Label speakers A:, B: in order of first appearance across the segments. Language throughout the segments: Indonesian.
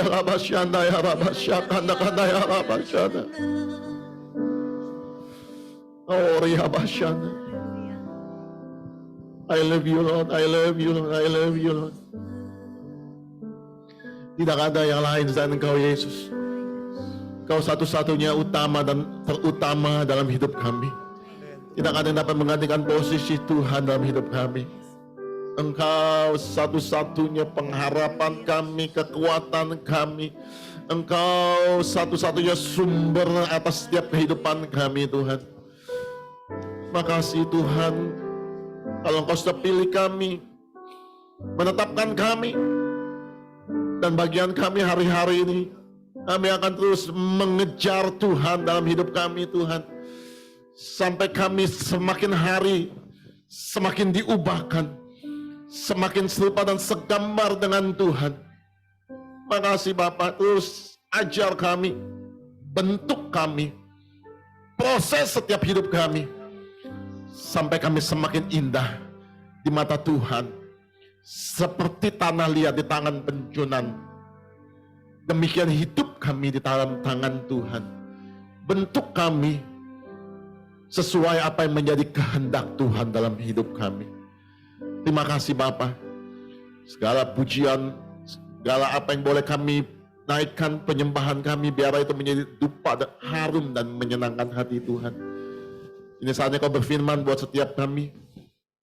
A: ya rabasyanda ya rabasyakanda kanda ya rabasyanda. Oh rihabasyanda. I love you Lord, I love you Lord, I love you Lord. Tidak ada yang lain selain Engkau Yesus. Engkau satu-satunya utama dan terutama dalam hidup kami. Tidak ada yang dapat menggantikan posisi Tuhan dalam hidup kami. Engkau satu-satunya pengharapan kami, kekuatan kami. Engkau satu-satunya sumber atas setiap kehidupan kami Tuhan. Makasih Tuhan, kalau Engkau sudah pilih kami, menetapkan kami, dan bagian kami hari-hari ini, kami akan terus mengejar Tuhan dalam hidup kami Tuhan. Sampai kami semakin hari, semakin diubahkan, semakin serupa dan segambar dengan Tuhan. Makasih Bapak, terus ajar kami, bentuk kami, proses setiap hidup kami, sampai kami semakin indah di mata Tuhan, seperti tanah liat di tangan penjunan. Demikian hidup kami di dalam tangan Tuhan. Bentuk kami sesuai apa yang menjadi kehendak Tuhan dalam hidup kami. Terima kasih Bapa. Segala pujian, segala apa yang boleh kami naikkan, penyembahan kami, biar itu menjadi dupa dan harum dan menyenangkan hati Tuhan. Ini saatnya Kau berfirman buat setiap kami.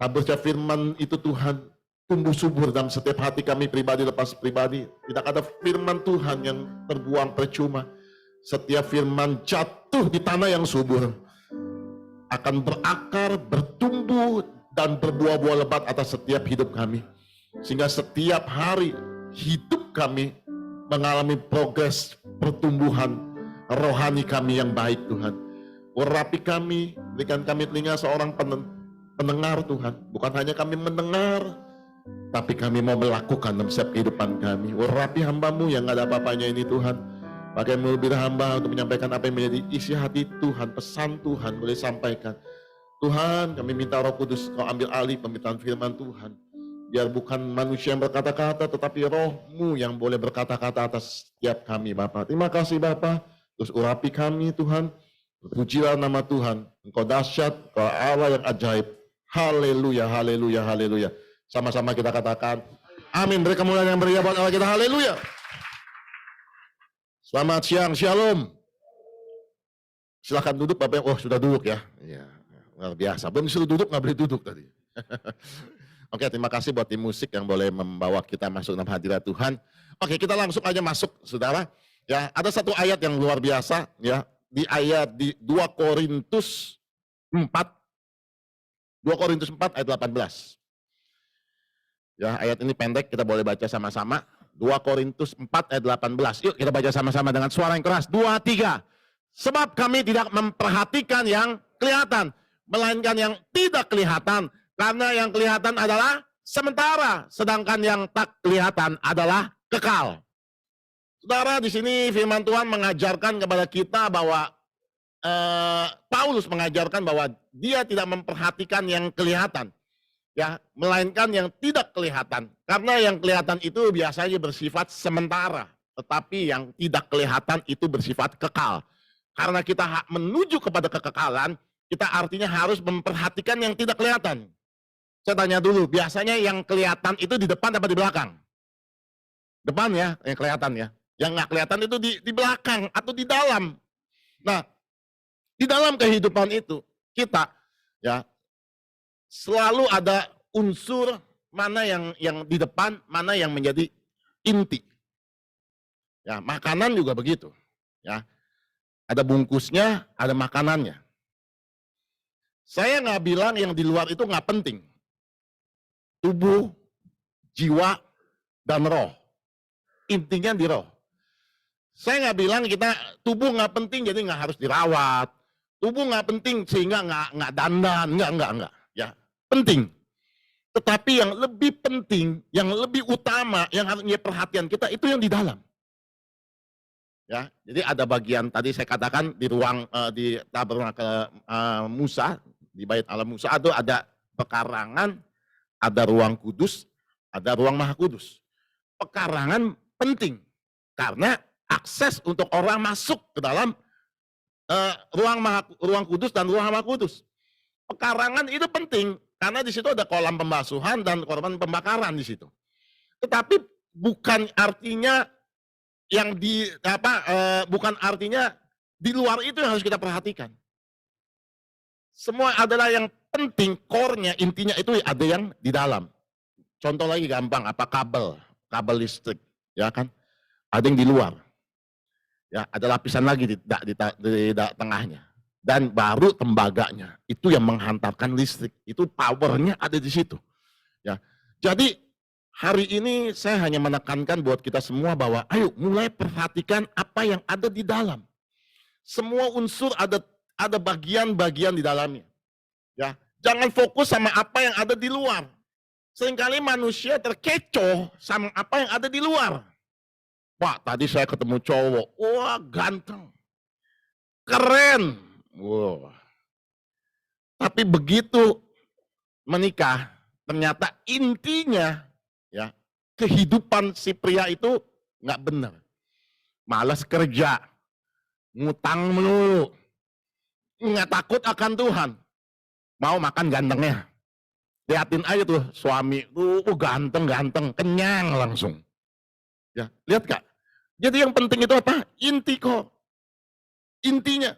A: Taburnya firman itu Tuhan tumbuh subur dalam setiap hati kami, pribadi lepas pribadi. Tidak ada firman Tuhan yang terbuang percuma. Setiap firman jatuh di tanah yang subur, akan berakar, bertumbuh, dan berbuah-buah lebat atas setiap hidup kami. Sehingga setiap hari hidup kami mengalami progres pertumbuhan rohani kami yang baik Tuhan. Urapi kami, berikan kami telinga seorang pendengar Tuhan. Bukan hanya kami mendengar, tapi kami mau melakukan dalam setiap kehidupan kami. Urapi hamba-Mu yang gak ada apa-apanya ini Tuhan. Pakai mulut hamba untuk menyampaikan apa yang menjadi isi hati Tuhan, pesan Tuhan boleh sampaikan. Tuhan, kami minta Roh Kudus Kau ambil alih pemberitaan firman Tuhan. Biar bukan manusia yang berkata-kata, tetapi Roh-Mu yang boleh berkata-kata atas setiap kami Bapak. Terima kasih Bapak. Terus urapi kami Tuhan. Pujilah nama Tuhan. Engkau dahsyat, Kau Allah yang ajaib. Haleluya, haleluya, haleluya. Sama-sama kita katakan, amin. Beri kemuliaan yang beriah buat Allah kita, haleluya. Selamat siang, shalom. Silahkan duduk Bapak. Oh sudah duduk ya. Ya, luar biasa. Belum disuruh duduk, nggak boleh duduk tadi. Oke, terima kasih buat tim musik yang boleh membawa kita masuk dalam hadirat Tuhan. Oke, kita langsung aja masuk, saudara. Ya, ada satu ayat yang luar biasa, ya, di ayat di 2 Korintus 4. 2 Korintus 4 ayat 18. Ya, ayat ini pendek, kita boleh baca sama-sama. 2 Korintus 4 ayat 18. Yuk kita baca sama-sama dengan suara yang keras. 2, 3. Sebab kami tidak memperhatikan yang kelihatan, melainkan yang tidak kelihatan. Karena yang kelihatan adalah sementara, sedangkan yang tak kelihatan adalah kekal. Saudara, di sini firman Tuhan mengajarkan kepada kita bahwa Paulus mengajarkan bahwa dia tidak memperhatikan yang kelihatan, ya, melainkan yang tidak kelihatan. Karena yang kelihatan itu biasanya bersifat sementara, tetapi yang tidak kelihatan itu bersifat kekal. Karena kita menuju kepada kekekalan, kita artinya harus memperhatikan yang tidak kelihatan. Saya tanya dulu, biasanya yang kelihatan itu di depan apa di belakang? Depan ya, yang kelihatan ya. Yang nggak kelihatan itu di belakang atau di dalam. Nah, di dalam kehidupan itu kita ya selalu ada unsur mana yang di depan, mana yang menjadi inti. Ya, makanan juga begitu. Ya, ada bungkusnya, ada makanannya. Saya nggak bilang yang di luar itu nggak penting. Tubuh, jiwa, dan roh. Intinya di roh. Saya nggak bilang kita tubuh nggak penting jadi nggak harus dirawat. Tubuh nggak penting sehingga nggak dandan, nggak. Ya, penting. Tetapi yang lebih penting, yang lebih utama, yang harus menjadi perhatian kita itu yang di dalam. Ya, jadi ada bagian tadi saya katakan di ruang di tabernakel Musa, di bait Allah Musa itu ada pekarangan, ada ruang kudus, ada ruang maha kudus. Pekarangan penting Karena akses untuk orang masuk ke dalam ruang kudus dan ruang maha kudus. Pekarangan itu penting karena di situ ada kolam pembasuhan dan korban pembakaran di situ. Tetapi bukan artinya bukan artinya di luar itu yang harus kita perhatikan. Semua adalah yang penting, core-nya, intinya itu ada yang di dalam. Contoh lagi gampang, apa kabel listrik, ya kan? Ada yang di luar. Ya, ada lapisan lagi di tengahnya. Dan baru tembaganya, itu yang menghantarkan listrik. Itu powernya ada di situ. Ya. Jadi hari ini saya hanya menekankan buat kita semua bahwa ayo mulai perhatikan apa yang ada di dalam. Semua unsur ada bagian-bagian di dalamnya. Ya, jangan fokus sama apa yang ada di luar. Seringkali manusia terkecoh sama apa yang ada di luar. Pak, tadi saya ketemu cowok, wah ganteng, keren, wah. Tapi begitu menikah, ternyata intinya ya kehidupan si pria itu nggak benar, malas kerja, ngutang melulu, nggak takut akan Tuhan, mau makan gantengnya. Lihatin aja tuh suami, ganteng, kenyang langsung. Ya, lihat Kak. Jadi yang penting itu apa? Inti kok. Intinya.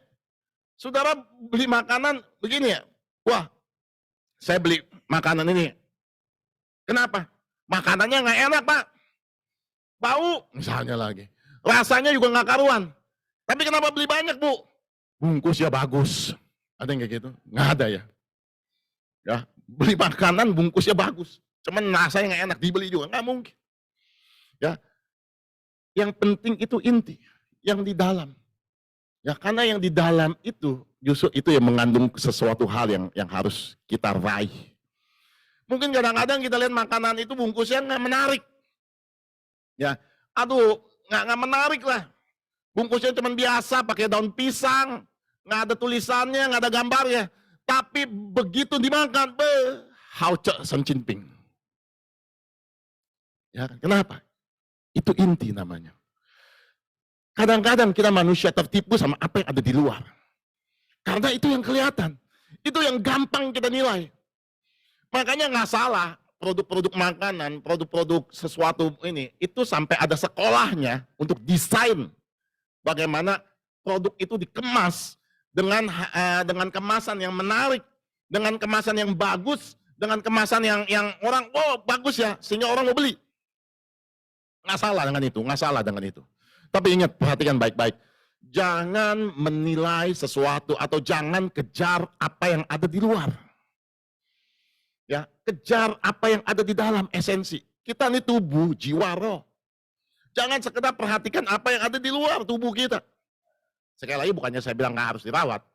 A: Saudara beli makanan begini ya. Wah, saya beli makanan ini. Kenapa? Makanannya nggak enak Pak. Bau misalnya lagi. Rasanya juga nggak karuan. Tapi kenapa beli banyak Bu? Bungkusnya bagus. Ada yang kayak gitu? Nggak ada ya. Ya, beli makanan bungkusnya bagus. Cuman rasanya nggak enak, dibeli juga. Nggak mungkin. Ya, yang penting itu inti, yang di dalam. Ya, karena yang di dalam itu justru itu yang mengandung sesuatu hal yang harus kita raih. Mungkin kadang-kadang kita lihat makanan itu bungkusnya nggak menarik. Ya, aduh, nggak menarik lah. Bungkusnya cuma biasa, pakai daun pisang, nggak ada tulisannya, nggak ada gambarnya. Tapi begitu dimakan, hauce San Jinping. Ya, kenapa? Itu inti namanya. Kadang-kadang kita manusia tertipu sama apa yang ada di luar. Karena itu yang kelihatan. Itu yang gampang kita nilai. Makanya nggak salah produk-produk makanan, produk-produk sesuatu ini, itu sampai ada sekolahnya untuk desain bagaimana produk itu dikemas dengan kemasan yang menarik, dengan kemasan yang bagus, dengan kemasan yang orang, oh bagus ya, sehingga orang mau beli. Nggak salah dengan itu, nggak salah dengan itu. Tapi ingat, perhatikan baik-baik. Jangan menilai sesuatu atau jangan kejar apa yang ada di luar. Ya, kejar apa yang ada di dalam esensi. Kita ini tubuh, jiwa, roh. Jangan sekedar perhatikan apa yang ada di luar tubuh kita. Sekali lagi bukannya saya bilang nggak harus dirawat.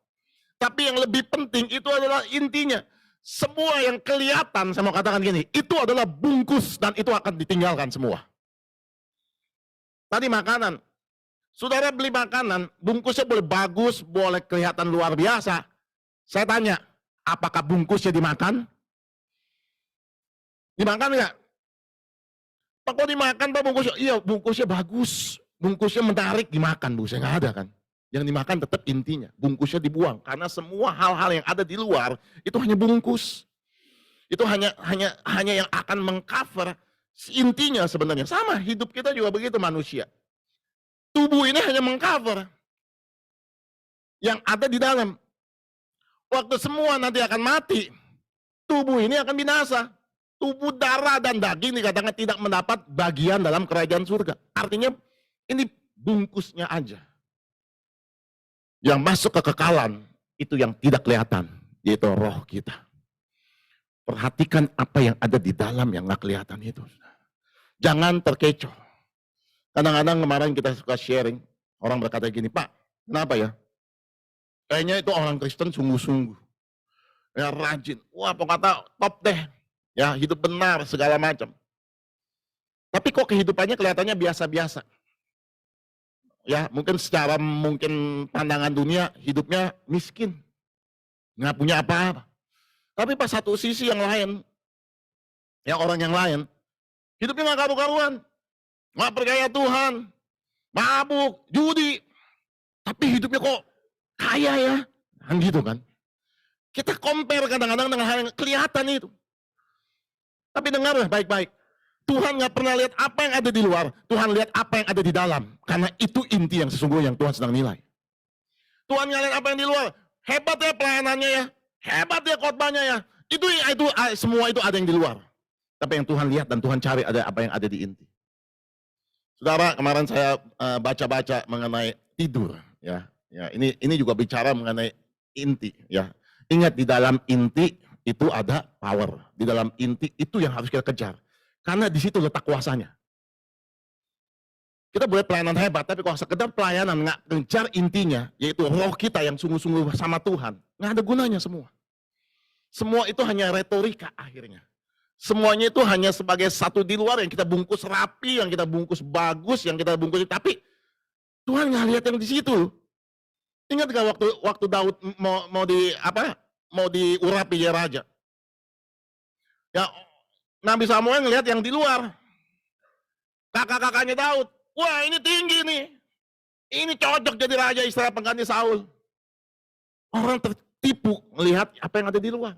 A: Tapi yang lebih penting itu adalah intinya. Semua yang kelihatan, saya mau katakan gini, itu adalah bungkus dan itu akan ditinggalkan semua. Tadi makanan. Saudara beli makanan, bungkusnya boleh bagus, boleh kelihatan luar biasa. Saya tanya, apakah bungkusnya dimakan? Dimakan nggak? Pak kok dimakan Pak bungkusnya? Iya bungkusnya bagus, bungkusnya menarik dimakan Bu, saya nggak ada kan. Yang dimakan tetap intinya, bungkusnya dibuang. Karena semua hal-hal yang ada di luar, itu hanya bungkus. Itu hanya yang akan mengcover intinya sebenarnya. Sama, hidup kita juga begitu manusia. Tubuh ini hanya mengcover yang ada di dalam. Waktu semua nanti akan mati, tubuh ini akan binasa. Tubuh, darah, dan daging dikatakan tidak mendapat bagian dalam kerajaan surga. Artinya ini bungkusnya aja. Yang masuk ke kekekalan, itu yang tidak kelihatan, yaitu roh kita. Perhatikan apa yang ada di dalam yang nggak kelihatan itu. Jangan terkecoh. Kadang-kadang kemarin kita suka sharing, orang berkata gini, Pak, kenapa ya? Kayaknya itu orang Kristen sungguh-sungguh. Ya rajin, wah pokoknya top deh. Ya hidup benar segala macam. Tapi kok kehidupannya kelihatannya biasa-biasa. Ya mungkin secara pandangan dunia hidupnya miskin. Nggak punya apa-apa. Tapi pas satu sisi yang lain, ya orang yang lain, hidupnya nggak karu-karuan. Nggak percaya Tuhan. mabuk, judi, tapi hidupnya kok kaya ya, kan gitu kan. Kita compare kadang-kadang dengan hal yang kelihatan itu. Tapi dengarlah baik-baik. Tuhan nggak pernah lihat apa yang ada di luar, Tuhan lihat apa yang ada di dalam. Karena itu inti yang sesungguhnya yang Tuhan sedang nilai. Tuhan nggak lihat apa yang di luar. Hebat ya pelayanannya ya, hebat ya khotbahnya ya. Itu semua itu ada yang di luar. Tapi yang Tuhan lihat dan Tuhan cari ada apa yang ada di inti. Saudara, kemarin saya baca-baca mengenai tidur, ya. Ya, ini juga bicara mengenai inti, ya. Ingat di dalam inti itu ada power. Di dalam inti itu yang harus kita kejar. Karena di situ letak kuasanya. Kita boleh pelayanan hebat, tapi kalau sekedar pelayanan nggak kejar intinya, yaitu roh kita yang sungguh-sungguh sama Tuhan, nggak ada gunanya semua. Semua itu hanya retorika akhirnya. Semuanya itu hanya sebagai satu di luar yang kita bungkus rapi, yang kita bungkus bagus, yang kita bungkus, tapi Tuhan nggak lihat yang di situ. Ingat gak waktu Daud mau diurapi ya raja? Ya, Nabi Samuel ngelihat yang di luar. Kakak-kakaknya Daud, wah ini tinggi nih. Ini cocok jadi raja Israel pengganti Saul. Orang tertipu melihat apa yang ada di luar.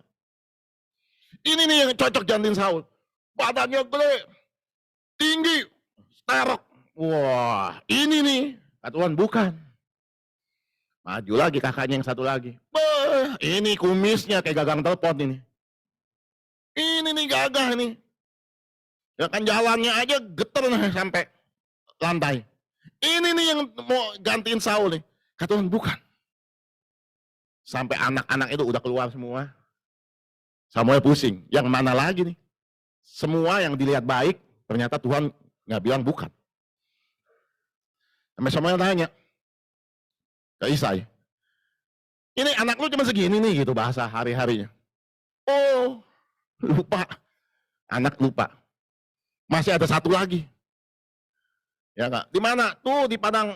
A: Ini nih yang cocok gantiin Saul. Badannya gede, tinggi, sterok. Wah, ini nih. Kata Tuhan, bukan. Maju lagi kakaknya yang satu lagi. Ini kumisnya kayak gagang telepon ini. Ini nih gagah nih. Ya kan jalannya aja geter nih sampai lantai. Ini nih yang mau gantiin Saul nih. Kata Tuhan, bukan. Sampai anak-anak itu udah keluar semua. Samuel pusing. Yang mana lagi nih? Semua yang dilihat baik, ternyata Tuhan nggak bilang bukan. Sampai Samuel tanya ke Isai, ini anak lu cuma segini nih gitu bahasa hari-harinya. Oh, lupa. Anak lupa. Masih ada satu lagi. Ya enggak? Di mana? Tuh di padang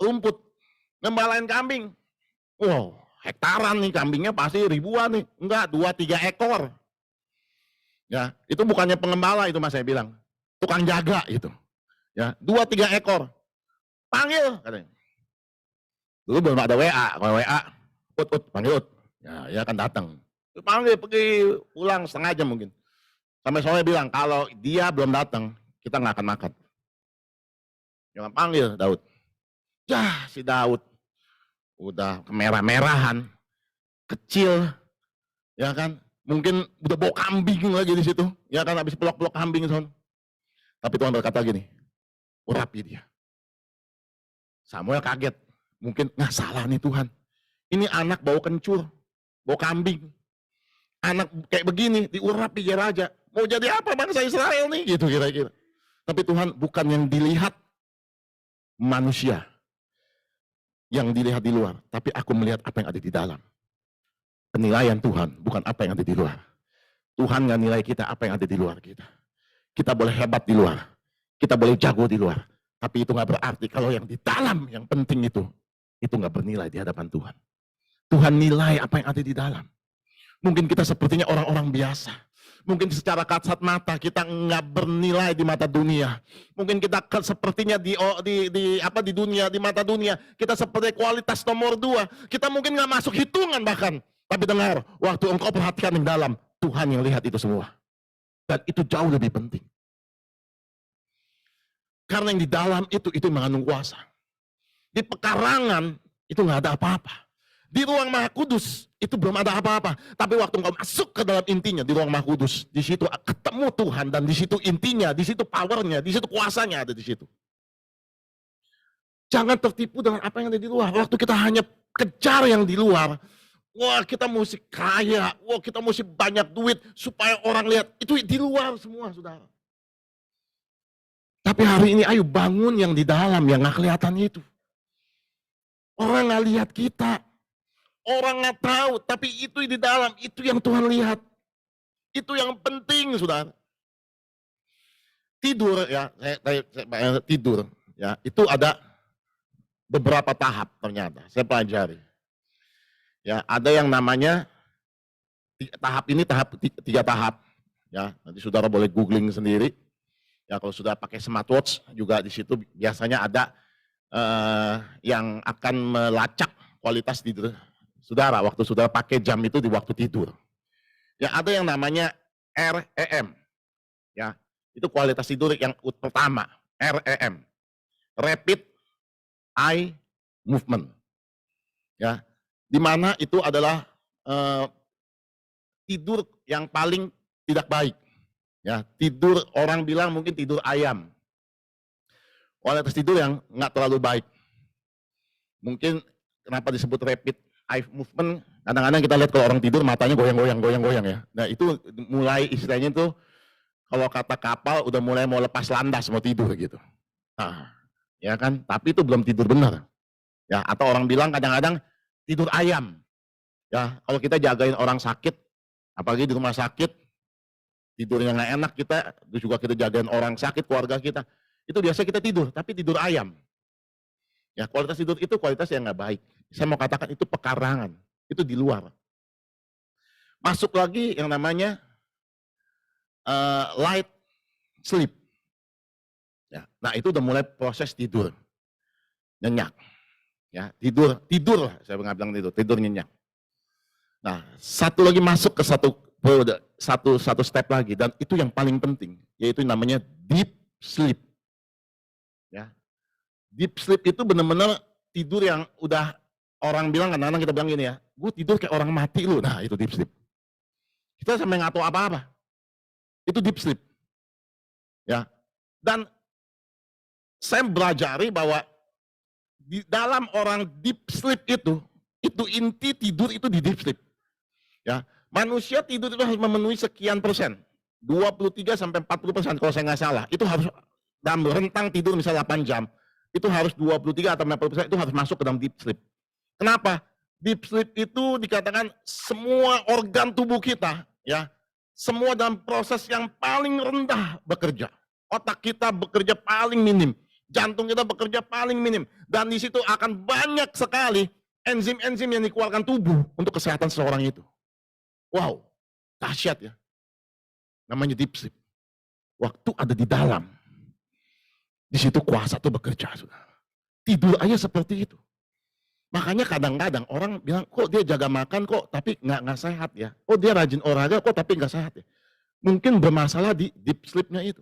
A: rumput. Ngembalain kambing. Wow, hektaran nih kambingnya pasti ribuan nih. Enggak, 2-3 ekor. Ya, itu bukannya pengembala itu Mas saya bilang. Tukang jaga itu. Ya, 2-3 ekor. Panggil katanya. Dulu belum ada WA, kalau WA, panggil Ut. Ya kan datang. Panggil pergi pulang setengah jam mungkin. Sampai soalnya bilang, kalau dia belum datang, kita nggak akan makan. Jangan panggil Daud. Ya si Daud udah kemerah-merahan, kecil, ya kan? Mungkin udah bawa kambing lagi di situ, ya kan? Habis pelok-pelok kambing son. Tapi Tuhan berkata gini, urapi dia. Samuel kaget, mungkin nggak salah nih Tuhan. Ini anak bawa kencur, bawa kambing. Anak kayak begini diurapi ya raja. Mau jadi apa bangsa Israel nih? Gitu kira-kira. Tapi Tuhan bukan yang dilihat manusia. Yang dilihat di luar. Tapi aku melihat apa yang ada di dalam. Penilaian Tuhan bukan apa yang ada di luar. Tuhan nggak nilai kita apa yang ada di luar kita. Kita boleh hebat di luar. Kita boleh jago di luar. Tapi itu nggak berarti kalau yang di dalam yang penting itu nggak bernilai di hadapan Tuhan. Tuhan nilai apa yang ada di dalam. Mungkin kita sepertinya orang-orang biasa. Mungkin secara kasat mata kita nggak bernilai di mata dunia. Mungkin kita sepertinya di dunia, di mata dunia kita seperti kualitas nomor 2. Kita mungkin nggak masuk hitungan bahkan. Tapi dengar, waktu engkau perhatikan yang dalam, Tuhan yang lihat itu semua. Dan itu jauh lebih penting. Karena yang di dalam itu mengandung kuasa. Di pekarangan itu nggak ada apa-apa. Di ruang Maha Kudus itu belum ada apa-apa. Tapi waktu engkau masuk ke dalam intinya di ruang Maha Kudus, di situ ketemu Tuhan dan di situ intinya, di situ powernya, di situ kuasanya ada di situ. Jangan tertipu dengan apa yang ada di luar. Waktu kita hanya kejar yang di luar, wah kita mesti kaya, wah kita mesti banyak duit supaya orang lihat. Itu di luar semua, saudara. Tapi hari ini ayo bangun yang di dalam, yang gak kelihatan itu. Orang gak lihat kita. Orang nggak tahu, tapi itu di dalam, itu yang Tuhan lihat. Itu yang penting, saudara. Tidur ya, saya tidur ya, itu ada beberapa tahap ternyata. Saya pelajari. Ya, ada yang namanya tahap ini 3 tahap. Ya, nanti saudara boleh googling sendiri.
B: Ya, kalau sudah pakai smartwatch juga di situ biasanya ada yang akan melacak kualitas tidur saudara waktu saudara pakai jam itu di waktu tidur. Ya, ada yang namanya REM. Ya, itu kualitas tidur yang pertama, REM, Rapid Eye Movement. Ya, di mana itu adalah tidur yang paling tidak baik. Ya, tidur orang bilang mungkin tidur ayam. Kualitas tidur yang nggak terlalu baik. Mungkin kenapa disebut rapid eye movement, kadang-kadang kita lihat kalau orang tidur matanya goyang-goyang ya. Nah, itu mulai istilahnya tuh kalau kata kapal udah mulai mau lepas landas, mau tidur gitu. Nah, ya kan? Tapi itu belum tidur benar. Ya, atau orang bilang kadang-kadang tidur ayam. Ya, kalau kita jagain orang sakit, apalagi di rumah sakit, tidurnya nggak enak kita, terus juga kita jagain orang sakit, keluarga kita, itu biasa kita tidur, tapi tidur ayam. Ya, kualitas tidur itu kualitas yang nggak baik. Saya mau katakan itu pekarangan, itu di luar. Masuk lagi yang namanya light sleep. Ya, nah itu udah mulai proses tidur, nyenyak. Ya, tidur lah, saya nggak bilang tidur nyenyak. Nah, satu lagi masuk ke satu step lagi, dan itu yang paling penting, yaitu namanya deep sleep. Ya, deep sleep itu benar-benar tidur yang udah orang bilang, kadang-kadang kita bilang gini ya, gue tidur kayak orang mati lu. Nah, itu deep sleep. Kita sampai nggak tahu apa-apa. Itu deep sleep. Ya, dan saya belajari bahwa di dalam orang deep sleep itu inti tidur itu di deep sleep. Ya, manusia tidur itu harus memenuhi sekian persen, 23 sampai 40% kalau saya nggak salah. Itu harus dalam rentang tidur misalnya 8 jam, itu harus 23 atau 40% itu harus masuk ke dalam deep sleep. Kenapa? Deep sleep itu dikatakan semua organ tubuh kita, ya, semua dalam proses yang paling rendah bekerja. Otak kita bekerja paling minim, jantung kita bekerja paling minim, dan di situ akan banyak sekali enzim-enzim yang dikeluarkan tubuh untuk kesehatan seseorang itu. Wow, dahsyat ya. Namanya deep sleep. Waktu ada di dalam, di situ kuasa tuh bekerja, saudara. Tidur aja seperti itu. Makanya kadang-kadang orang bilang, kok dia jaga makan kok, tapi nggak sehat ya. Oh dia rajin olahraga kok, tapi nggak sehat ya. Mungkin bermasalah di deep sleep-nya itu.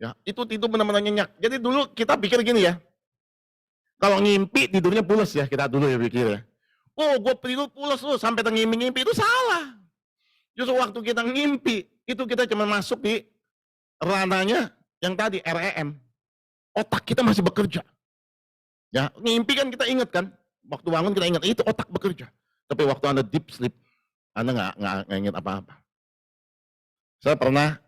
B: Ya, itu benar-benar nyenyak. Jadi dulu kita pikir gini ya, kalau ngimpi tidurnya pulas ya, kita dulu ya pikir ya. Oh gue tidur pulas loh, sampai ngimpi-ngimpi, itu salah. Justru waktu kita ngimpi, itu kita cuma masuk di ranahnya yang tadi, REM. Otak kita masih bekerja. Ya, ngimpi kan kita ingat kan, waktu bangun kita ingat, itu otak bekerja. Tapi waktu Anda deep sleep, Anda nggak ingat apa-apa. Saya pernah,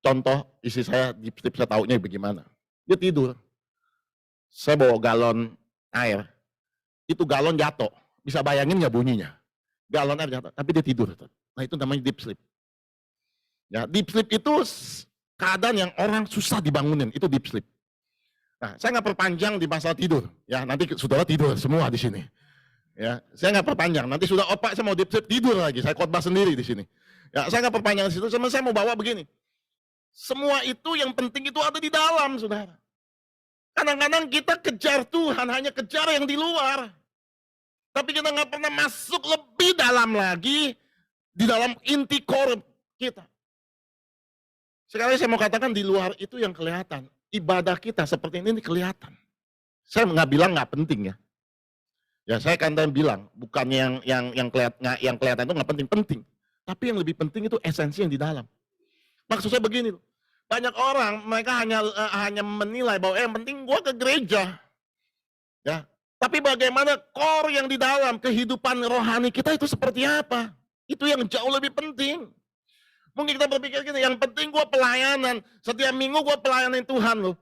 B: contoh istri saya deep sleep, saya taunya bagaimana. Dia tidur, saya bawa galon air, itu galon jatuh, bisa bayangin nggak bunyinya? Galon air jatuh, tapi dia tidur. Nah itu namanya deep sleep. Ya, deep sleep itu keadaan yang orang susah dibangunin, itu deep sleep. Nah, saya nggak perpanjang di masalah tidur, ya nanti saudara tidur semua di sini. Ya, saya nggak perpanjang. Nanti sudah opak saya mau deep sleep tidur lagi, saya khotbah sendiri di sini. Ya, saya nggak perpanjang di situ, saya mau bawa begini. Semua itu yang penting itu ada di dalam, saudara. Kadang-kadang kita kejar Tuhan, hanya kejar yang di luar. Tapi kita nggak pernah masuk lebih dalam lagi di dalam inti core kita. Sekali saya mau katakan di luar itu yang kelihatan. Ibadah kita seperti ini kelihatan. Saya nggak bilang nggak penting ya. Ya saya kan bilang bukan yang kelihatan itu nggak penting. Tapi yang lebih penting itu esensi yang di dalam. Maksud saya begini, banyak orang mereka hanya menilai bahwa yang penting gua ke gereja. Ya, tapi bagaimana core yang di dalam kehidupan rohani kita itu seperti apa? Itu yang jauh lebih penting. Mungkin kita berpikir gini, yang penting gue pelayanan, setiap minggu gue pelayanin Tuhan loh.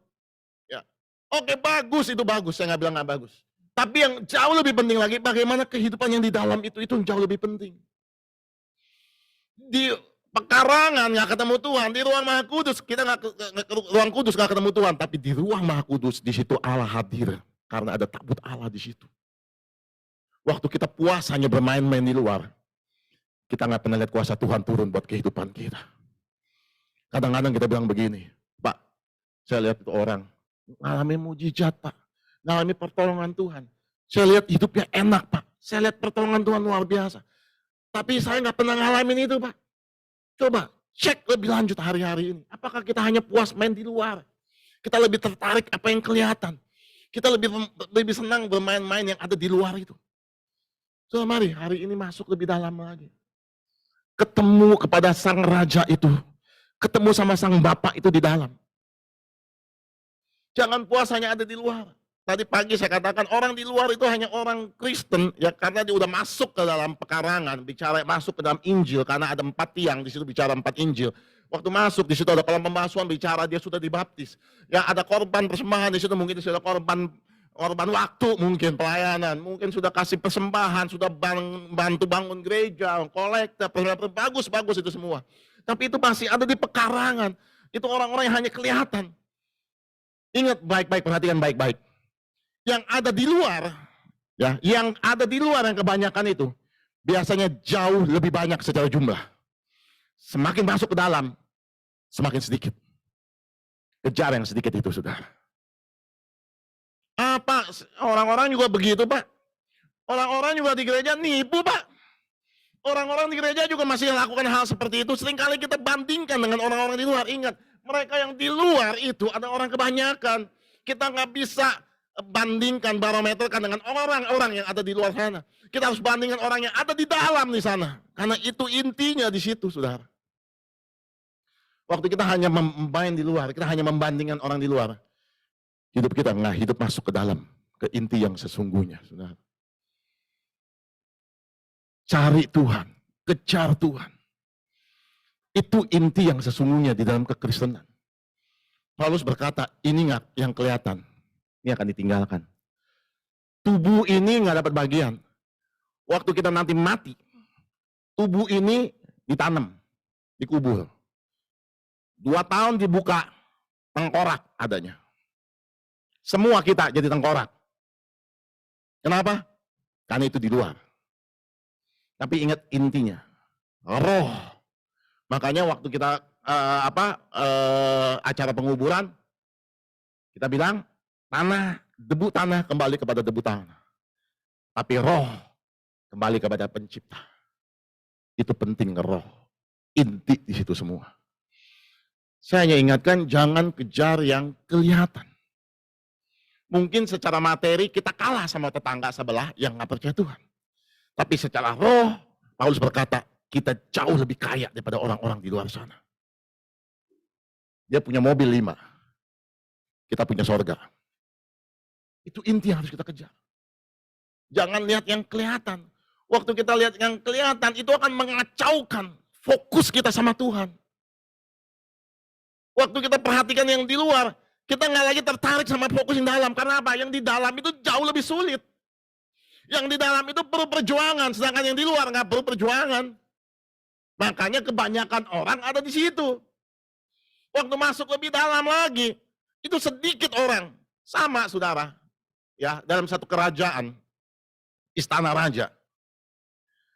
B: Ya, oke bagus, itu bagus, saya nggak bilang nggak bagus. Tapi yang jauh lebih penting lagi, bagaimana kehidupan yang di dalam itu yang jauh lebih penting. Di pekarangan nggak ketemu Tuhan, di ruang Maha Kudus kita ruang kudus nggak ketemu Tuhan, tapi di ruang Maha Kudus di situ Allah hadir karena ada tabut Allah di situ. Waktu kita puas hanya bermain-main di luar, kita nggak pernah lihat kuasa Tuhan turun buat kehidupan kita. Kadang-kadang kita bilang begini, Pak, saya lihat itu orang, ngalami mujizat Pak, ngalami pertolongan Tuhan. Saya lihat hidupnya enak Pak, saya lihat pertolongan Tuhan luar biasa. Tapi saya nggak pernah ngalamin itu Pak. Coba cek lebih lanjut hari-hari ini. Apakah kita hanya puas main di luar? Kita lebih tertarik apa yang kelihatan. Kita lebih senang bermain-main yang ada di luar itu. So mari hari ini masuk lebih dalam lagi. Ketemu kepada sang raja itu. Ketemu sama sang bapak itu di dalam. Jangan puas hanya ada di luar. Tadi pagi saya katakan orang di luar itu hanya orang Kristen ya karena dia udah masuk ke dalam pekarangan, bicara masuk ke dalam Injil karena ada 4 tiang di situ bicara 4 Injil. Waktu masuk di situ ada kolam pembasuhan bicara dia sudah dibaptis. Ya ada korban persembahan di situ mungkin sudah korban waktu mungkin pelayanan, mungkin sudah kasih persembahan, sudah bantu bangun gereja, kolektor, bagus itu semua. Tapi itu masih ada di pekarangan. Itu orang-orang yang hanya kelihatan. Ingat baik-baik, perhatikan baik-baik. Yang ada di luar, ya, yang ada di luar yang kebanyakan itu biasanya jauh lebih banyak secara jumlah. Semakin masuk ke dalam, semakin sedikit. Kejar yang sedikit itu, saudara. Apa orang-orang juga begitu, Pak? Orang-orang juga di gereja nipu, Pak. Orang-orang di gereja juga masih lakukan hal seperti itu. Seringkali kita bandingkan dengan orang-orang di luar. Ingat, mereka yang di luar itu ada orang kebanyakan. Kita nggak bisa bandingkan barometerkan dengan orang-orang yang ada di luar sana. Kita harus bandingkan orang yang ada di dalam di sana. Karena itu intinya di situ, saudara. Waktu kita hanya main di luar, kita hanya membandingkan orang di luar. Hidup kita nggak hidup masuk ke dalam, ke inti yang sesungguhnya, saudara. Cari Tuhan, kejar Tuhan. Itu inti yang sesungguhnya di dalam kekristenan. Paulus berkata, ini nggak yang kelihatan. Ini akan ditinggalkan. Tubuh ini nggak dapat bagian. Waktu kita nanti mati, tubuh ini ditanam, dikubur. 2 tahun dibuka, tengkorak adanya. Semua kita jadi tengkorak. Kenapa? Karena itu di luar. Tapi ingat intinya, roh. Makanya waktu kita acara penguburan, kita bilang, debu tanah kembali kepada debu tanah. Tapi roh kembali kepada pencipta. Itu penting roh. Inti di situ semua. Saya hanya ingatkan jangan kejar yang kelihatan. Mungkin secara materi kita kalah sama tetangga sebelah yang nggak percaya Tuhan. Tapi secara roh, Paulus berkata, kita jauh lebih kaya daripada orang-orang di luar sana. Dia punya mobil 5. Kita punya sorga. Itu inti yang harus kita kejar. Jangan lihat yang kelihatan. Waktu kita lihat yang kelihatan, itu akan mengacaukan fokus kita sama Tuhan. Waktu kita perhatikan yang di luar, kita nggak lagi tertarik sama fokus yang dalam. Karena apa? Yang di dalam itu jauh lebih sulit. Yang di dalam itu perlu perjuangan, sedangkan yang di luar nggak perlu perjuangan. Makanya kebanyakan orang ada di situ. Waktu masuk lebih dalam lagi, itu sedikit orang. Sama, saudara. Ya, dalam satu kerajaan, istana raja.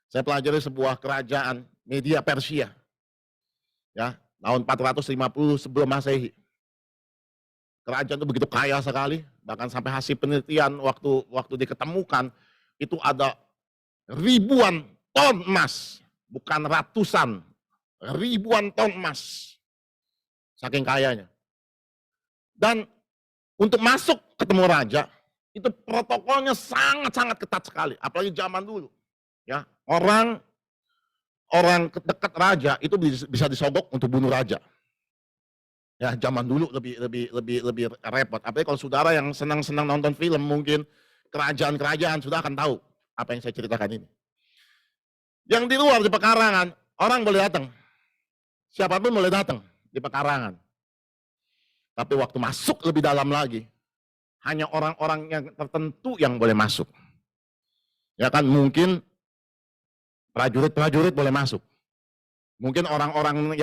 B: Saya pelajari sebuah kerajaan Media Persia. Ya, tahun 450 sebelum Masehi. Kerajaan itu begitu kaya sekali, bahkan sampai hasil penelitian waktu diketemukan itu ada ribuan ton emas, bukan ratusan, ribuan ton emas. Saking kayanya. Dan untuk masuk ketemu raja, itu protokolnya sangat-sangat ketat sekali, apalagi zaman dulu. Ya, orang dekat raja itu bisa disogok untuk bunuh raja. Ya, zaman dulu lebih repot. Apalagi kalau saudara yang senang-senang nonton film, mungkin kerajaan-kerajaan sudah akan tahu apa yang saya ceritakan ini. Yang di luar di pekarangan, orang boleh datang. Siapapun boleh datang di pekarangan. Tapi waktu masuk lebih dalam lagi, hanya orang-orang yang tertentu yang boleh masuk. Ya kan, mungkin prajurit-prajurit boleh masuk. Mungkin orang-orang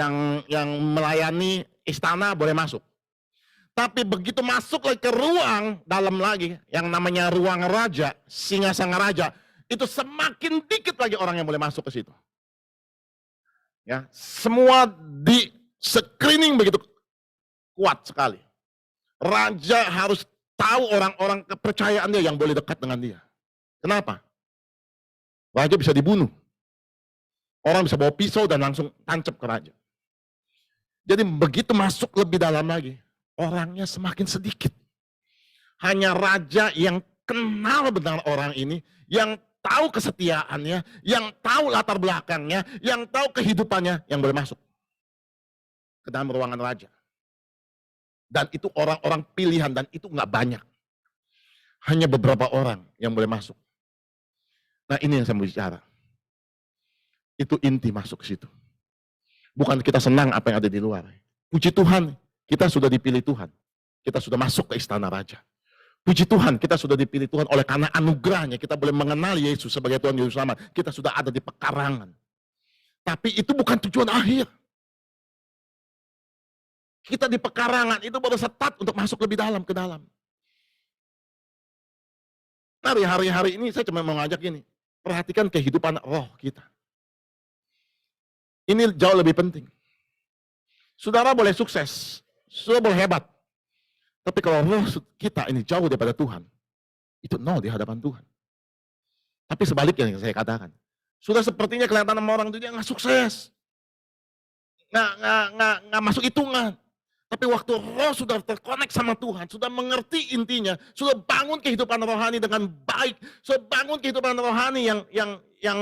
B: yang melayani istana boleh masuk. Tapi begitu masuk lagi ke ruang dalam lagi, yang namanya ruang raja, singgasana raja, itu semakin dikit lagi orang yang boleh masuk ke situ. Ya, semua Screening begitu kuat sekali. Raja harus tahu orang-orang kepercayaan dia yang boleh dekat dengan dia. Kenapa? Raja bisa dibunuh. Orang bisa bawa pisau dan langsung tancap ke raja. Jadi begitu masuk lebih dalam lagi, orangnya semakin sedikit. Hanya raja yang kenal benar orang ini, yang tahu kesetiaannya, yang tahu latar belakangnya, yang tahu kehidupannya, yang boleh masuk ke dalam ruangan raja. Dan itu orang-orang pilihan, dan itu nggak banyak. Hanya beberapa orang yang boleh masuk. Nah, ini yang saya mau bicara. Itu inti masuk ke situ. Bukan kita senang apa yang ada di luar. Puji Tuhan, kita sudah dipilih Tuhan. Kita sudah masuk ke istana raja. Puji Tuhan, kita sudah dipilih Tuhan oleh karena anugerahnya. Kita boleh mengenal Yesus sebagai Tuhan Yesus Selamat. Kita sudah ada di pekarangan. Tapi itu bukan tujuan akhir. Kita di pekarangan itu baru start untuk masuk lebih dalam ke dalam. Nah, hari-hari ini saya cuma mau ngajak ini. Perhatikan kehidupan roh kita. Ini jauh lebih penting. Saudara boleh sukses, saudara boleh hebat. Tapi kalau roh kita ini jauh daripada Tuhan, itu nol di hadapan Tuhan. Tapi sebaliknya yang saya katakan, sudah sepertinya kelihatan sama orang itu dia nggak sukses, nggak masuk hitungan. Tapi waktu roh sudah terkonek sama Tuhan, sudah mengerti intinya, sudah bangun kehidupan rohani dengan baik, sudah bangun kehidupan rohani yang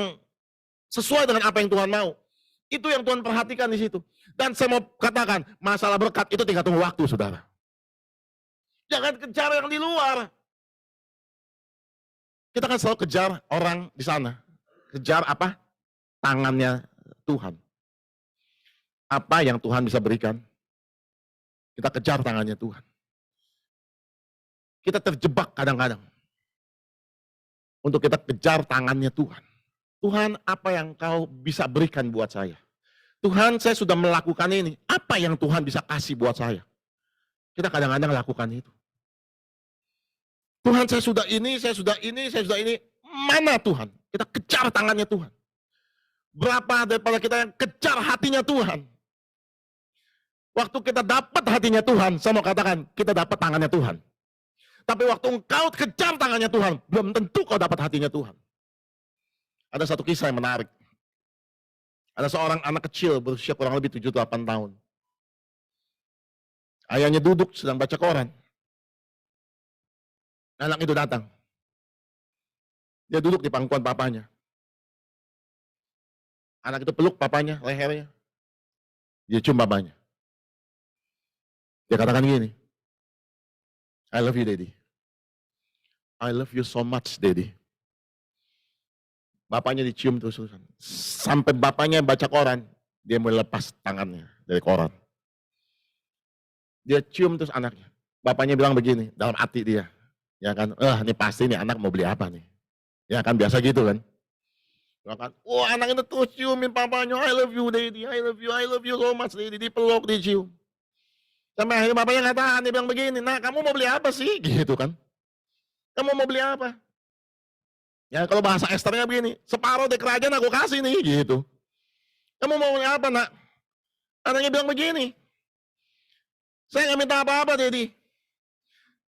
B: sesuai dengan apa yang Tuhan mau. Itu yang Tuhan perhatikan di situ. Dan saya mau katakan, masalah berkat itu tinggal tunggu waktu, saudara. Jangan kejar yang di luar. Kita kan selalu kejar orang di sana. Kejar apa? Tangannya Tuhan. Apa yang Tuhan bisa berikan? Kita kejar tangannya Tuhan. Kita terjebak kadang-kadang. Untuk kita kejar tangannya Tuhan. Tuhan, apa yang kau bisa berikan buat saya? Tuhan, saya sudah melakukan ini. Apa yang Tuhan bisa kasih buat saya? Kita kadang-kadang lakukan itu. Tuhan, saya sudah ini, saya sudah ini, saya sudah ini. Mana Tuhan? Kita kejar tangannya Tuhan. Berapa daripada kita yang kejar hatinya Tuhan? Waktu kita dapat hatinya Tuhan, saya mau katakan, kita dapat tangannya Tuhan. Tapi waktu engkau kejar tangannya Tuhan, belum tentu kau dapat hatinya Tuhan. Ada satu kisah yang menarik. Ada seorang anak kecil berusia kurang lebih 7-8 tahun. Ayahnya duduk sedang baca koran. Anak itu datang. Dia duduk di pangkuan papanya. Anak itu peluk papanya, lehernya. Dia cium papanya. Dia katakan gini, I love you, Daddy. I love you so much, Daddy. Bapaknya dicium terus-terusan. Sampai bapaknya baca koran, dia mulai lepas tangannya dari koran. Dia cium terus anaknya. Bapaknya bilang begini, dalam hati dia. Ya kan, ini pasti nih anak mau beli apa nih. Ya kan, biasa gitu kan. Kan, anak itu terus ciumin papanya, I love you, Daddy, I love you so much, Daddy. Dipeluk, dicium. Sampai akhirnya bapaknya nggak tahan, dia bilang begini, nah kamu mau beli apa sih? Gitu kan. Kamu mau beli apa? Ya kalau bahasa Esternya begini, separuh dari kerajaan aku kasih nih, gitu. Kamu mau beli apa, nak? Anaknya bilang begini, saya nggak minta apa-apa, Daddy.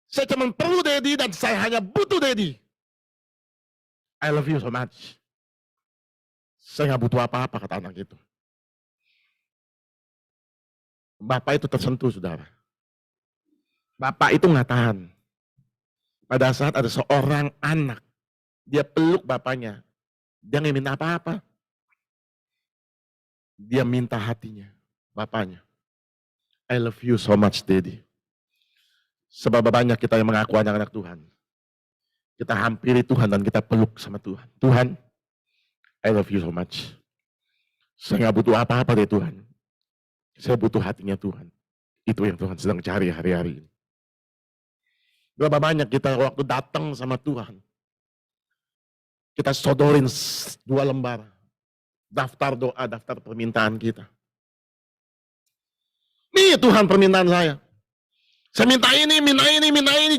B: Saya cuma perlu Daddy dan saya hanya butuh Daddy. I love you so much. Saya nggak butuh apa-apa, kata anak itu. Bapak itu tersentuh, saudara. Bapak itu nggak tahan. Pada saat ada seorang anak, dia peluk bapaknya. Dia nggak minta apa-apa. Dia minta hatinya, bapaknya. I love you so much, Daddy. Sebab banyak kita yang mengaku anak-anak Tuhan. Kita hampiri Tuhan dan kita peluk sama Tuhan. Tuhan, I love you so much. Saya nggak butuh apa-apa dari Tuhan. Saya butuh hatinya Tuhan. Itu yang Tuhan sedang cari hari-hari ini. Berapa banyak kita waktu datang sama Tuhan, kita sodorin 2 lembar. Daftar doa, daftar permintaan kita. Nih Tuhan permintaan saya. Saya minta ini,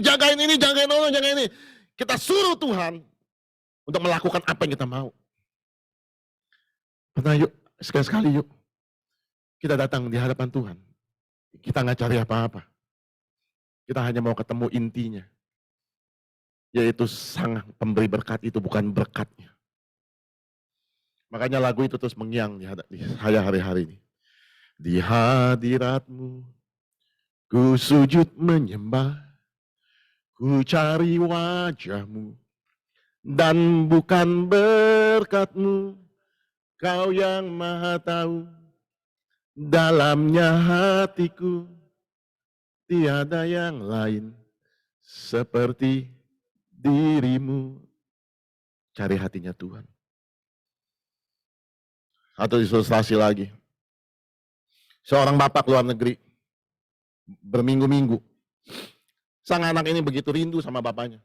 B: jagain ini, jagain ini. Kita suruh Tuhan untuk melakukan apa yang kita mau. Pernah yuk, sekali-sekali yuk.
A: kita datang di hadapan Tuhan, kita nggak cari apa-apa. Kita hanya mau ketemu intinya, yaitu Sang Pemberi berkat itu bukan berkatnya. Makanya lagu itu terus mengiang di saya hari-hari ini. Di hadirat-Mu, ku sujud menyembah, ku cari wajah-Mu, dan bukan berkat-Mu, Kau yang maha tahu, dalamnya hatiku, tiada yang lain seperti diri-Mu. Cari hatinya Tuhan. Atau ilustrasi lagi. Seorang bapak luar negeri, berminggu-minggu, sang anak ini begitu rindu sama bapaknya.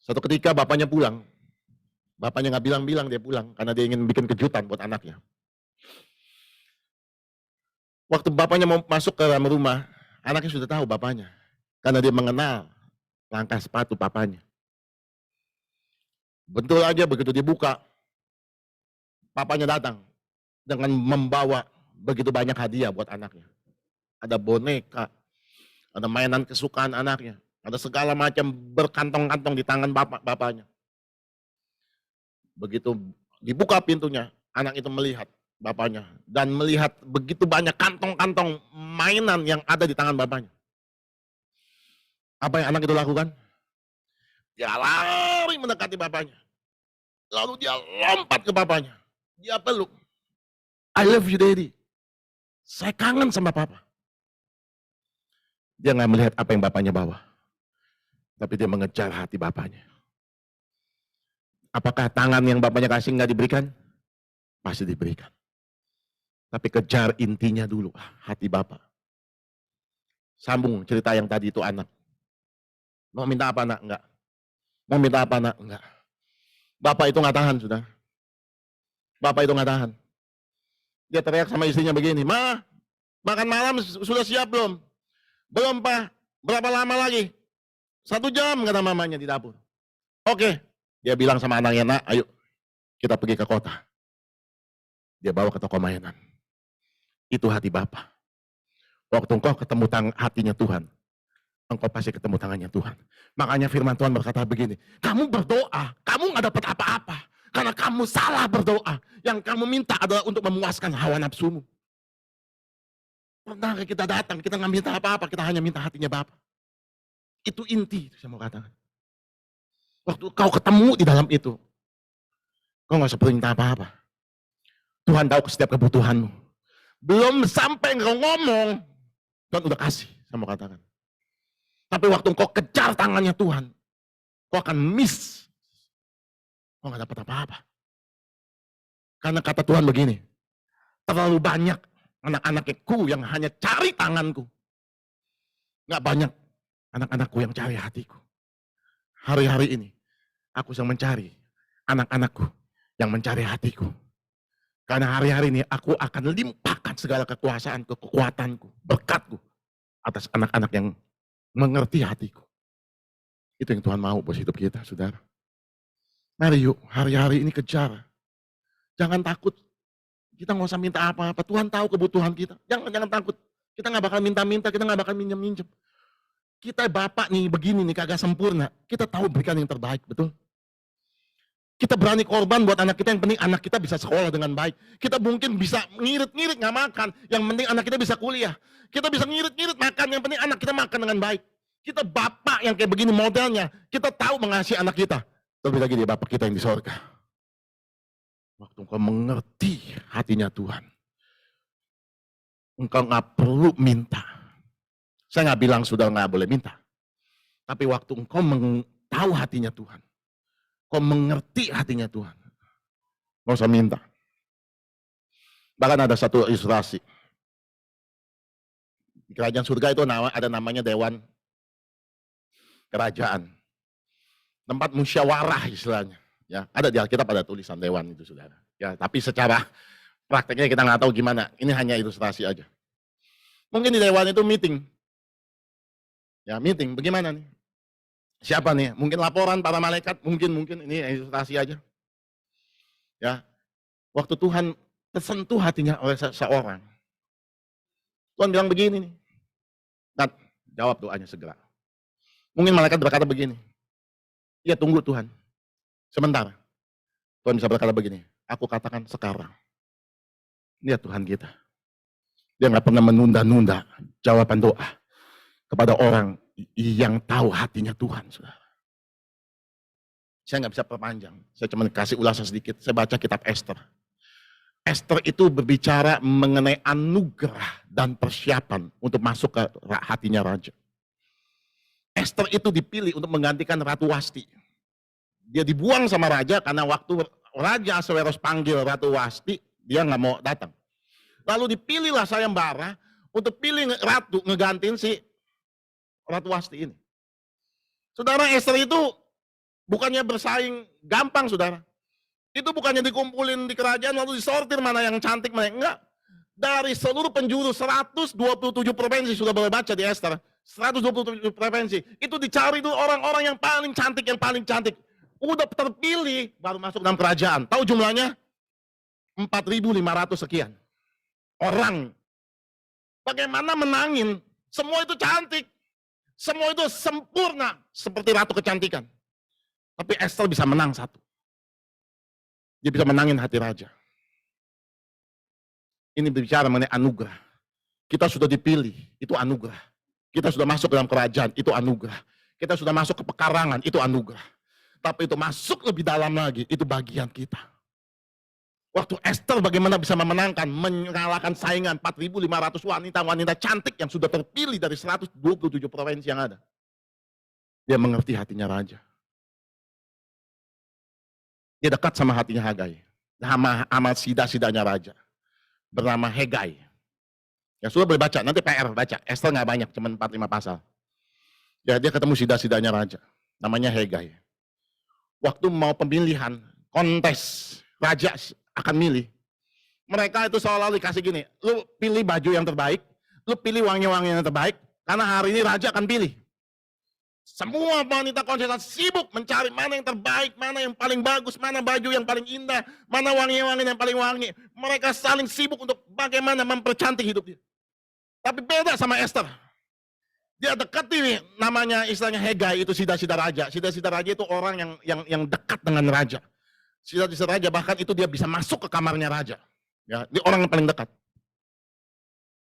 A: Suatu ketika bapaknya pulang, bapaknya nggak bilang-bilang dia pulang, karena dia ingin bikin kejutan buat anaknya. Waktu bapaknya mau masuk ke dalam rumah, anaknya sudah tahu bapaknya, karena dia mengenal langkah sepatu bapaknya. Betul aja begitu dibuka, papanya datang dengan membawa begitu banyak hadiah buat anaknya. Ada boneka, ada mainan kesukaan anaknya, ada segala macam berkantong-kantong di tangan bapaknya. Begitu dibuka pintunya, anak itu melihat bapaknya dan melihat begitu banyak kantong-kantong mainan yang ada di tangan bapaknya. Apa yang anak itu lakukan? Dia lari mendekati bapaknya. Lalu dia lompat ke bapaknya. Dia peluk. I love you, Daddy. Saya kangen sama papa. Dia nggak melihat apa yang bapaknya bawa. Tapi dia mengejar hati bapaknya. Apakah tangan yang bapaknya kasih nggak diberikan? Pasti diberikan. Tapi kejar intinya dulu, hati bapak. Sambung cerita yang tadi itu anak. Mau minta apa nak? Enggak. Mau minta apa nak? Enggak. Bapak itu nggak tahan sudah. Bapak itu nggak tahan. Dia teriak sama istrinya begini, Ma, makan malam sudah siap belum? Belum Pak. Berapa lama lagi? 1 jam kata mamanya di dapur. Oke. Dia bilang sama anaknya, nak, ayo kita pergi ke kota. Dia bawa ke toko mainan. Itu hati Bapak. Waktu engkau ketemu hatinya Tuhan, engkau pasti ketemu tangannya Tuhan. Makanya firman Tuhan berkata begini, kamu berdoa, kamu gak dapat apa-apa. Karena kamu salah berdoa. Yang kamu minta adalah untuk memuaskan hawa nafsumu. Pernah kita datang, kita gak minta apa-apa, kita hanya minta hatinya Bapak. Itu inti, saya mau katakan. Waktu kau ketemu di dalam itu, kau gak usah perlu minta apa-apa. Tuhan tahu setiap kebutuhanmu. Belum sampai engkau ngomong, Tuhan udah kasih, saya mau katakan. Tapi waktu engkau kejar tangannya Tuhan, kau akan miss. Kau gak dapat apa-apa. Karena kata Tuhan begini, terlalu banyak anak-anakku yang hanya cari tanganku. Gak banyak anak-anakku yang cari hatiku. Hari-hari ini, aku sedang mencari anak-anakku yang mencari hatiku. Karena hari-hari ini aku akan limpahkan segala kekuasaanku, kekuatanku, berkatku atas anak-anak yang mengerti hatiku. Itu yang Tuhan mau buat hidup kita, saudara. Mari yuk, hari-hari ini kejar. Jangan takut. Kita nggak usah minta apa-apa. Tuhan tahu kebutuhan kita. Jangan takut. Kita nggak bakal minta-minta, kita nggak bakal minjem-minjem. Kita Bapak nih begini nih kagak sempurna. Kita tahu berikan yang terbaik, betul? Kita berani korban buat anak kita, yang penting anak kita bisa sekolah dengan baik. Kita mungkin bisa ngirit-ngirit nggak makan, yang penting anak kita bisa kuliah. Kita bisa ngirit-ngirit makan, yang penting anak kita makan dengan baik. Kita bapak yang kayak begini modelnya, kita tahu mengasihi anak kita. Terlebih lagi dia bapak kita yang di sorga. Waktu engkau mengerti hatinya Tuhan, engkau nggak perlu minta. Saya nggak bilang sudah nggak boleh minta. Tapi waktu engkau tahu hatinya Tuhan, kau mengerti hatinya Tuhan, nggak usah minta. Bahkan ada satu ilustrasi. Di kerajaan surga itu ada namanya Dewan Kerajaan. Tempat musyawarah istilahnya. Ya, ada di Alkitab ada tulisan Dewan itu, saudara. Ya, tapi secara prakteknya kita nggak tahu gimana. Ini hanya ilustrasi aja. Mungkin di Dewan itu meeting. Ya, meeting. Bagaimana nih? Siapa nih? Mungkin laporan para malaikat, mungkin ini ilustrasi aja. Ya. Waktu Tuhan
B: tersentuh hatinya oleh seseorang. Tuhan bilang begini nih. Nat, jawab doanya segera. Mungkin malaikat berkata begini. Ya tunggu Tuhan. Sebentar. Tuhan bisa berkata begini. Aku katakan sekarang. Dia Tuhan kita. Dia nggak pernah menunda-nunda jawaban doa kepada orang yang tahu hatinya Tuhan. Saudara. Saya nggak bisa perpanjang. Saya cuma kasih ulasan sedikit. Saya baca kitab Esther. Esther itu berbicara mengenai anugerah dan persiapan untuk masuk ke hatinya raja. Esther itu dipilih untuk menggantikan Ratu Wasti. Dia dibuang sama raja karena waktu Raja Ahasuerus panggil Ratu Wasti, dia nggak mau datang. Lalu dipilihlah sayembara untuk pilih ratu ngegantiin si Ratu Wasti ini. Saudara, Esther itu bukannya bersaing gampang, saudara. Itu bukannya dikumpulin di kerajaan lalu disortir mana yang cantik, mana yang enggak. Dari seluruh penjuru 127 provinsi, sudah boleh baca di Esther. 127 provinsi. Itu dicari dulu orang-orang yang paling cantik. Udah terpilih, baru masuk dalam kerajaan. Tahu jumlahnya? 4.500 sekian. Orang. Bagaimana menangin? Semua itu cantik. Semua itu sempurna. Seperti ratu kecantikan. Tapi Esther bisa menang satu. Dia bisa menangin hati raja. Ini berbicara mengenai anugerah. Kita sudah dipilih, itu anugerah. Kita sudah masuk dalam kerajaan, itu anugerah. Kita sudah masuk ke pekarangan, itu anugerah. Tapi itu masuk lebih dalam lagi, itu bagian kita. Waktu Esther bagaimana bisa memenangkan, mengalahkan saingan 4.500 wanita-wanita cantik yang sudah terpilih dari 127 provinsi yang ada. Dia mengerti hatinya raja. Dia dekat sama hatinya Hagai. Sama sida-sidanya raja. Bernama Hegai. Ya sudah boleh baca, nanti PR baca. Esther nggak banyak, cuma 4-5 pasal. Ya, dia ketemu sida-sidanya raja. Namanya Hegai. Waktu mau pemilihan, kontes, raja akan milih. Mereka itu selalu dikasih gini, lu pilih baju yang terbaik, lu pilih wangi-wangi yang terbaik, karena hari ini raja akan pilih. Semua wanita kontestan sibuk mencari mana yang terbaik, mana yang paling bagus, mana baju yang paling indah, mana wangi-wangi yang paling wangi. Mereka saling sibuk untuk bagaimana mempercantik hidup dia. Tapi beda sama Esther. Dia dekat ini, namanya istilahnya Hegai, itu sida-sida raja. Sida-sida raja itu orang yang dekat dengan raja. Sida-sida raja bahkan itu dia bisa masuk ke kamarnya raja. Ya, dia orang yang paling dekat.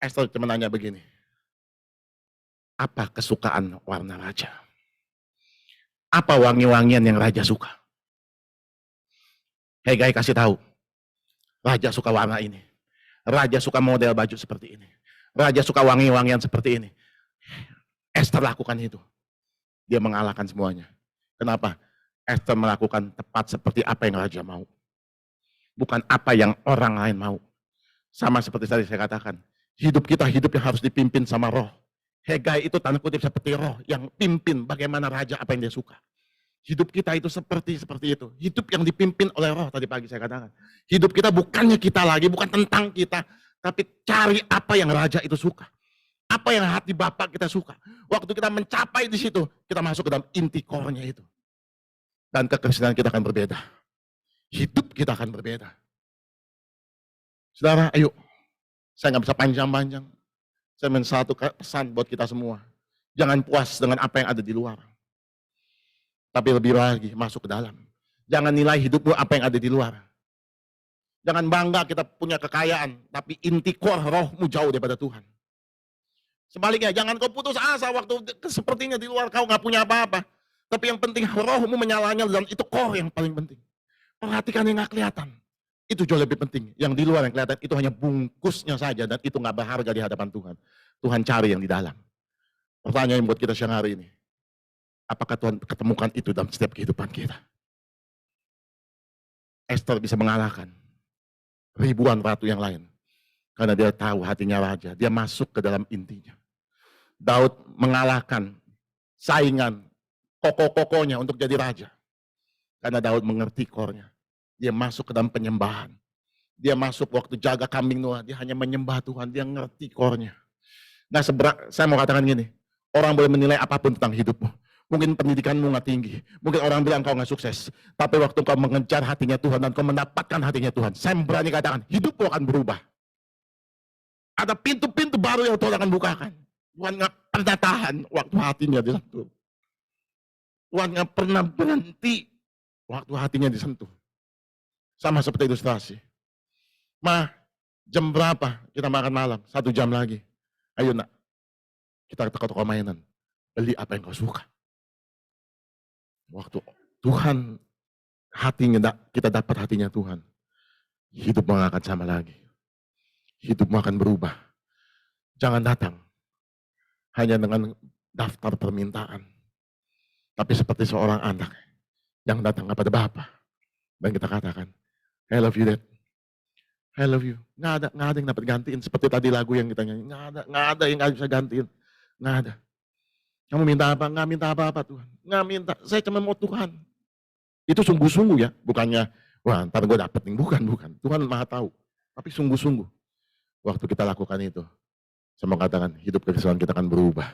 B: Esther cuma nanya begini. Apa kesukaan warna raja? Apa wangi-wangian yang raja suka? Hegai kasih tahu. Raja suka warna ini. Raja suka model baju seperti ini. Raja suka wangi-wangian seperti ini. Esther lakukan itu. Dia mengalahkan semuanya. Kenapa? Esther melakukan tepat seperti apa yang raja mau. Bukan apa yang orang lain mau. Sama seperti tadi saya katakan. Hidup kita hidup yang harus dipimpin sama roh. Hegai itu tanda kutip seperti roh yang pimpin bagaimana raja apa yang dia suka. Hidup kita itu seperti itu. Hidup yang dipimpin oleh roh tadi pagi saya katakan. Hidup kita bukannya kita lagi, bukan tentang kita. Tapi cari apa yang raja itu suka. Apa yang hati Bapak kita suka. Waktu kita mencapai di situ, kita masuk ke dalam inti core-nya itu. Dan kekristenan kita akan berbeda. Hidup kita akan berbeda. Saudara, ayo. Saya nggak bisa panjang-panjang. Saya satu pesan buat kita semua. Jangan puas dengan apa yang ada di luar. Tapi lebih lagi masuk ke dalam. Jangan nilai hidupmu apa yang ada di luar. Jangan bangga kita punya kekayaan. Tapi inti core rohmu jauh daripada Tuhan. Sebaliknya, jangan kau putus asa waktu sepertinya di luar kau nggak punya apa-apa. Tapi yang penting rohmu menyalanya dan itu core yang paling penting. Perhatikan yang nggak kelihatan. Itu jauh lebih penting. Yang di luar yang kelihatan itu hanya bungkusnya saja dan itu nggak berharga di hadapan Tuhan. Tuhan cari yang di dalam. Pertanyaan buat kita siang hari ini. Apakah Tuhan ketemukan itu dalam setiap kehidupan kita? Esther bisa mengalahkan ribuan ratu yang lain. Karena dia tahu hatinya raja. Dia masuk ke dalam intinya. Daud mengalahkan saingan koko-kokonya untuk jadi raja. Karena Daud mengerti core-nya. Dia masuk ke dalam penyembahan. Dia masuk waktu jaga kambing Noah. Dia hanya menyembah Tuhan. Dia ngerti core-nya. Nah, saya mau katakan gini. Orang boleh menilai apapun tentang hidupmu. Mungkin pendidikan mo nga tinggi. Mungkin orang bilang kau nga sukses. Tapi waktu kau mengejar hatinya Tuhan dan kau mendapatkan hatinya Tuhan, saya berani katakan, hidupmu akan berubah. Ada pintu-pintu baru yang Tuhan akan bukakan. Tuhan nggak pernah tahan waktu hatinya disentuh. Tuhan nggak pernah berhenti waktu hatinya disentuh. Sama seperti ilustrasi. Jam berapa kita makan malam? 1 jam lagi. Ayo nak, kita ke toko mainan. Beli apa yang kau suka. Waktu Tuhan, kita dapat hatinya Tuhan. Hidupmu nggak akan sama lagi. Hidupmu akan berubah. Jangan datang hanya dengan daftar permintaan. Tapi seperti seorang anak yang datang kepada Bapa. Dan kita katakan, I love you Dad. I love you. Nggak ada yang dapat gantiin. Seperti tadi lagu yang kita nyanyi. Nggak ada yang nggak bisa gantiin. Nggak ada. Kamu minta apa? Nggak minta apa-apa Tuhan. Nggak minta. Saya cuma mau Tuhan. Itu sungguh-sungguh ya. Bukannya, wah ntar gue dapet nih. Bukan. Tuhan maha tahu. Tapi sungguh-sungguh. Waktu kita lakukan itu. Saya mau katakan, hidup kekristenan kita akan berubah.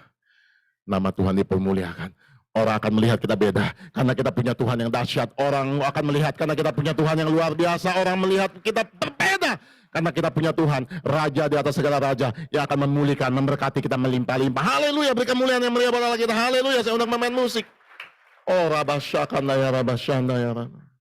B: Nama Tuhan dipermuliakan. Orang akan melihat kita beda. Karena kita punya Tuhan yang dahsyat. Orang akan melihat karena kita punya Tuhan yang luar biasa. Orang melihat kita berbeda. Karena kita punya Tuhan. Raja di atas segala raja. Yang akan memulihkan, memberkati kita melimpah-limpah. Haleluya. Berikan kemuliaan yang mulia pada Allah kita. Haleluya. Saya undang pemain musik. Oh, Rabasyakanda ya Rabasyanda ya Rabasyanda.